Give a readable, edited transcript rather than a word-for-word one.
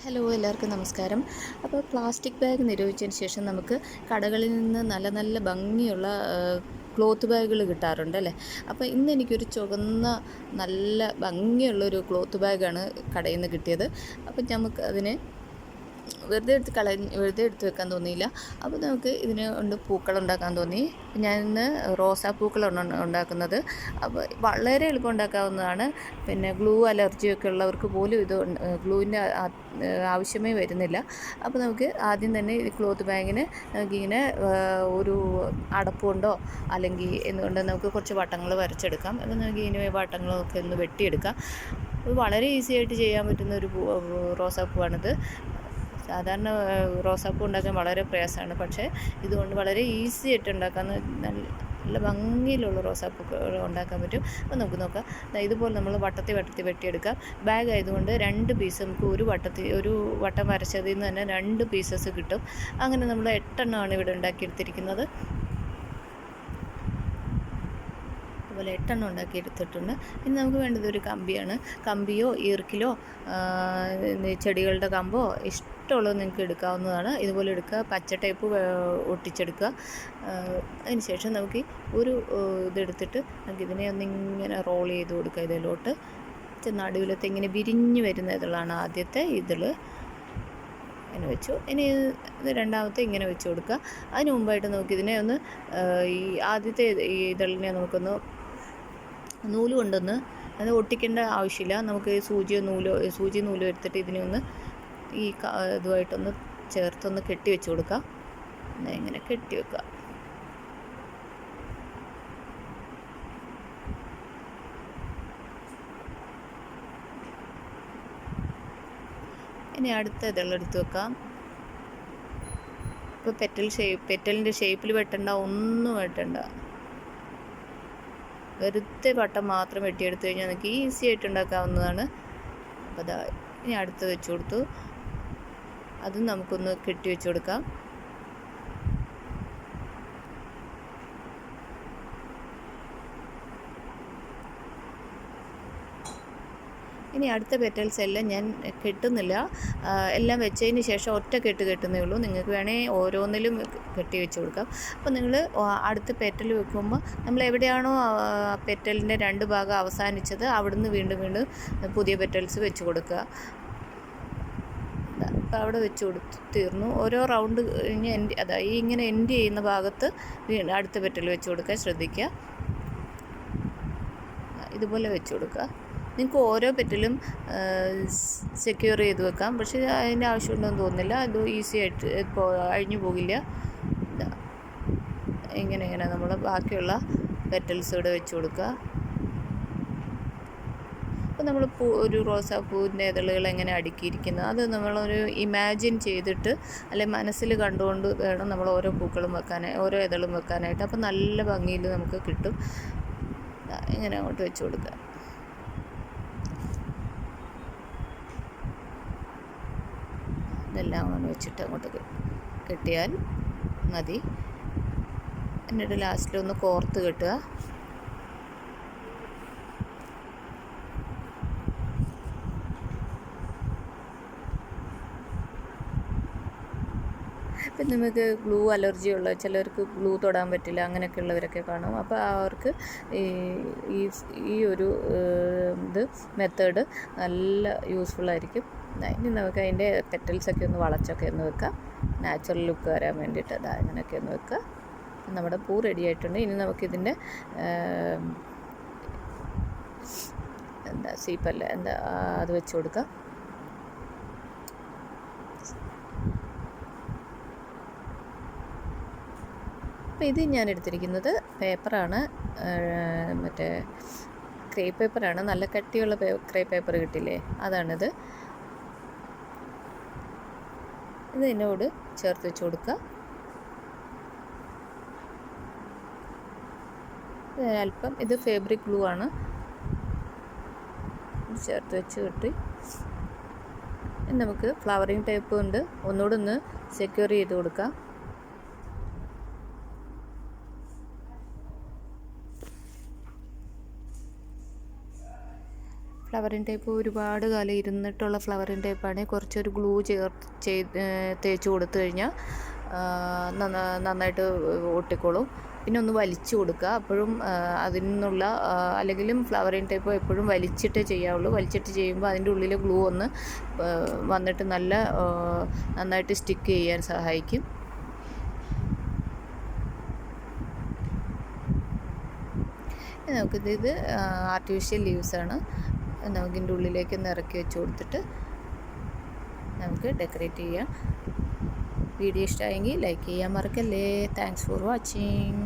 Hello, എല്ലാവർക്കും നമസ്കാരം. അപ്പോൾ പ്ലാസ്റ്റിക് ബാഗ് നിരോധിച്ചതിന് ശേഷം നമുക്ക് കടകളിൽ നിന്ന് നല്ല നല്ല ഭംഗിയുള്ള ക്ലോത്ത് ബാഗുകൾ കിട്ടാറുണ്ട് അല്ലേ. അപ്പോൾ ഇന്ന് എനിക്കൊരു ചുവന്ന നല്ല ഭംഗിയുള്ളൊരു ക്ലോത്ത് ബാഗാണ് കടയിൽ നിന്ന് കിട്ടിയത്. അപ്പം നമുക്ക് അതിന് വെറുതെ എടുത്ത് വെക്കാൻ തോന്നിയില്ല. അപ്പോൾ നമുക്ക് ഇതിനെ കൊണ്ട് പൂക്കളുണ്ടാക്കാൻ തോന്നി. ഞാൻ ഇന്ന് റോസാപ്പൂക്കളാണ് ഉണ്ടാക്കുന്നത്. അപ്പോൾ വളരെ എളുപ്പം ഉണ്ടാക്കാവുന്നതാണ്. പിന്നെ ഗ്ലൂ അലർജിയൊക്കെ ഉള്ളവർക്ക് പോലും ഇത് ഗ്ലൂവിൻ്റെ ആവശ്യമേ വരുന്നില്ല. അപ്പോൾ നമുക്ക് ആദ്യം തന്നെ ഈ ക്ലോത്ത് ബാഗിന് നമുക്കിങ്ങനെ ഒരു അടപ്പ് കൊണ്ടോ അല്ലെങ്കിൽ എന്തുകൊണ്ട് നമുക്ക് കുറച്ച് വട്ടങ്ങൾ വരച്ചെടുക്കാം. അപ്പോൾ നമുക്ക് ഇനി വട്ടങ്ങളൊക്കെ ഒന്ന് വെട്ടിയെടുക്കാം. വളരെ ഈസി ആയിട്ട് ചെയ്യാൻ പറ്റുന്ന ഒരു റോസാപ്പൂവാണിത്. സാധാരണ റോസാപ്പൂ ഉണ്ടാക്കാൻ വളരെ പ്രയാസമാണ്, പക്ഷേ ഇതുകൊണ്ട് വളരെ ഈസി ആയിട്ട് ഉണ്ടാക്കാവുന്ന നല്ല ഭംഗിയിലുള്ള റോസാപ്പൂക്കൾ ഉണ്ടാക്കാൻ പറ്റും. അപ്പോൾ നമുക്ക് നോക്കാം. ഇതുപോലെ നമ്മൾ വട്ടത്തിൽ വെട്ടിയെടുക്കാം. ബാഗ് ആയതുകൊണ്ട് 2 പീസ് നമുക്ക് ഒരു വട്ടം വരച്ചതിൽ നിന്ന് തന്നെ 2 പീസസ് കിട്ടും. അങ്ങനെ നമ്മൾ 8 എണ്ണമാണ് ഇവിടെ ഉണ്ടാക്കിയെടുത്തിരിക്കുന്നത്. അതുപോലെ 8 എണ്ണം ഉണ്ടാക്കിയെടുത്തിട്ടുണ്ട്. ഇനി നമുക്ക് വേണ്ടത് ഒരു കമ്പിയാണ്. കമ്പിയോ ഈർക്കിലോ ചെടികളുടെ കമ്പോ ഇഷ്ടമുള്ളത് നിങ്ങൾക്ക് എടുക്കാവുന്നതാണ്. ഇതുപോലെ എടുക്കുക. പച്ച ടേപ്പ് ഒട്ടിച്ചെടുക്കുക. അതിനുശേഷം നമുക്ക് ഒരു ഇതെടുത്തിട്ട് നമുക്ക് ഇതിനെ ഒന്നിങ്ങനെ റോൾ ചെയ്ത് കൊടുക്കുക. ഇതിലോട്ട് നടുവിലത്തെ ഇങ്ങനെ വിരിഞ്ഞ് വരുന്ന ഇതളാണ് ആദ്യത്തെ ഇതിൽ. ഇങ്ങനെ വെച്ചു. ഇനി ഇത് രണ്ടാമത്തെ ഇങ്ങനെ വെച്ച് കൊടുക്കുക. അതിന് മുമ്പായിട്ട് നമുക്കിതിനെ ഒന്ന് ഈ ആദ്യത്തെ ഈ ഇതളിനെ നമുക്കൊന്ന് നൂല് കൊണ്ടൊന്ന് അത് ഒട്ടിക്കേണ്ട ആവശ്യമില്ല. നമുക്ക് സൂചി നൂലോ എടുത്തിട്ട് ഇതിനെ ഒന്ന് ഈ ഇതുമായിട്ടൊന്ന് ചേർത്തൊന്ന് കെട്ടി വെച്ച് കൊടുക്കാം. ഇങ്ങനെ കെട്ടി വെക്കുക. ഇനി അടുത്ത ഇതെടുത്ത് വെക്കാം. ഇപ്പോൾ പെറ്റലിൻ്റെ ഷേപ്പിൽ വെട്ടണ്ട, ഒന്നും വെട്ടണ്ട. വെറുതെ വട്ടം മാത്രം വെട്ടിയെടുത്ത് കഴിഞ്ഞാൽ നമുക്ക് ഈസി ആയിട്ട് ഉണ്ടാക്കാവുന്നതാണ്. അപ്പോൾ അതാ ഇനി അടുത്ത് വെച്ച് കൊടുത്തു. അതും നമുക്കൊന്ന് കെട്ടി വെച്ച് കൊടുക്കാം. ഇനി അടുത്ത പെറ്റൽസ് എല്ലാം ഞാൻ കെട്ടുന്നില്ല. എല്ലാം വെച്ചതിന് ശേഷം ഒറ്റ കെട്ടുന്നേ ഉള്ളൂ. നിങ്ങൾക്ക് വേണമെങ്കിൽ ഓരോന്നിലും കെട്ടി വെച്ച് കൊടുക്കാം. അപ്പോൾ നിങ്ങൾ അടുത്ത പെറ്റൽ വെക്കുമ്പോൾ നമ്മൾ എവിടെയാണോ പെറ്റലിൻ്റെ 2 ഭാഗം അവസാനിച്ചത് അവിടുന്ന് വീണ്ടും പുതിയ പെറ്റൽസ് വെച്ച് കൊടുക്കുക. അപ്പോൾ അവിടെ വെച്ച് തീർന്നു. ഓരോ റൗണ്ട് കഴിഞ്ഞ് ഇങ്ങനെ എൻഡ് ചെയ്യുന്ന ഭാഗത്ത് അടുത്ത പെറ്റൽ വെച്ച് കൊടുക്കാൻ ശ്രദ്ധിക്കുക. ഇതുപോലെ വെച്ച് കൊടുക്കുക. നിങ്ങൾക്ക് ഓരോ പെറ്റലും സെക്യൂർ ചെയ്ത് വെക്കാം, പക്ഷേ അതിൻ്റെ ആവശ്യമുണ്ടെന്ന് തോന്നുന്നില്ല. അത് ഈസി ആയിട്ട് അഴിഞ്ഞു പോകില്ല. ഇങ്ങനെ നമ്മൾ ബാക്കിയുള്ള പെറ്റൽസ് ഇവിടെ വെച്ച് കൊടുക്കുക. അപ്പോൾ നമ്മൾ ഒരു റോസാപ്പൂവിൻ്റെ ഇതളുകൾ എങ്ങനെ അടുക്കിയിരിക്കുന്നത് അത് നമ്മളൊരു ഇമാജിൻ ചെയ്തിട്ട് അല്ലെങ്കിൽ മനസ്സിൽ കണ്ടുകൊണ്ട് വേണം നമ്മൾ ഓരോ പൂക്കളും ഓരോ ഇതളും വെക്കാനായിട്ട്. അപ്പോൾ നല്ല ഭംഗിയിൽ നമുക്ക് കിട്ടും. ഇങ്ങനെ അങ്ങോട്ട് വെച്ച് കൊടുക്കുക. ഇതെല്ലാം അങ്ങനെ വെച്ചിട്ട് അങ്ങോട്ട് കെട്ടിയാൽ മതി. എന്നിട്ട് ലാസ്റ്റിലൊന്ന് കോർത്ത് കെട്ടുക. ഇപ്പം നമുക്ക് ഗ്ലൂ അലർജി ഉള്ള ചിലർക്ക് ഗ്ലൂ തൊടാൻ പറ്റില്ല, അങ്ങനെയൊക്കെ ഉള്ളവരൊക്കെ കാണും. അപ്പോൾ അവർക്ക് ഈ ഒരു മെത്തേഡ് നല്ല യൂസ്ഫുള്ളായിരിക്കും. ഇനി നമുക്ക് അതിൻ്റെ പെറ്റൽസൊക്കെ ഒന്ന് വളച്ചൊക്കെ ഒന്ന് വെക്കാം. നാച്ചുറൽ ലുക്ക് വരാൻ വേണ്ടിയിട്ട് അങ്ങനെയൊക്കെ ഒന്ന് വെക്കുക. നമ്മുടെ പൂ റെഡി ആയിട്ടുണ്ട്. ഇനി നമുക്കിതിൻ്റെ സീപ്പല്ല അത് വെച്ച് കൊടുക്കാം. അപ്പോൾ ഇത് ഞാൻ എടുത്തിരിക്കുന്നത് പേപ്പറാണ്, മറ്റേ ക്രേപ്പ് പേപ്പറാണ്. നല്ല കട്ടിയുള്ള ക്രേപ്പ് പേപ്പർ കിട്ടില്ലേ, അതാണിത്. ഇത് ഇതിനോട് ചേർത്ത് വെച്ച് കൊടുക്കുക. അല്പം ഇത് ഫാബ്രിക് ഗ്ലൂ ആണ്. ചേർത്ത് വെച്ച് കെട്ടി നമുക്ക് ഫ്ലവറിങ് ടൈപ്പ് കൊണ്ട് ഒന്നുകൂടെ ഒന്ന് സെക്യൂർ ചെയ്ത് കൊടുക്കാം. ഫ്ലവറിങ് ടൈപ്പ് ഒരുപാട് കാലം ഇരുന്നിട്ടുള്ള ഫ്ലവറിങ് ടൈപ്പാണെങ്കിൽ കുറച്ചൊരു ഗ്ലൂ തേച്ച് കൊടുത്തു കഴിഞ്ഞാൽ നന്നായിട്ട് ഒട്ടിക്കോളും. പിന്നെ ഒന്ന് വലിച്ചു കൊടുക്കുക. അപ്പോഴും അതിൽ നിന്നുള്ള അല്ലെങ്കിലും ഫ്ലവറിങ് ടൈപ്പ് എപ്പോഴും വലിച്ചിട്ടേ ചെയ്യാവുള്ളൂ. വലിച്ചിട്ട് ചെയ്യുമ്പോൾ അതിൻ്റെ ഉള്ളിലെ ഗ്ലൂ ഒന്ന് വന്നിട്ട് നന്നായിട്ട് സ്റ്റിക്ക് ചെയ്യാൻ സഹായിക്കും. നമുക്കിത് ആർട്ടിഫിഷ്യൽ ലീവ്സാണ്. നമുക്കിതിൻ്റെ ഉള്ളിലേക്ക് ഒന്ന് ഇറക്കി വെച്ച് കൊടുത്തിട്ട് നമുക്ക് ഡെക്കറേറ്റ് ചെയ്യാം. വീഡിയോ ഇഷ്ടമായെങ്കിൽ ലൈക്ക് ചെയ്യാൻ മറക്കല്ലേ. Thanks for watching.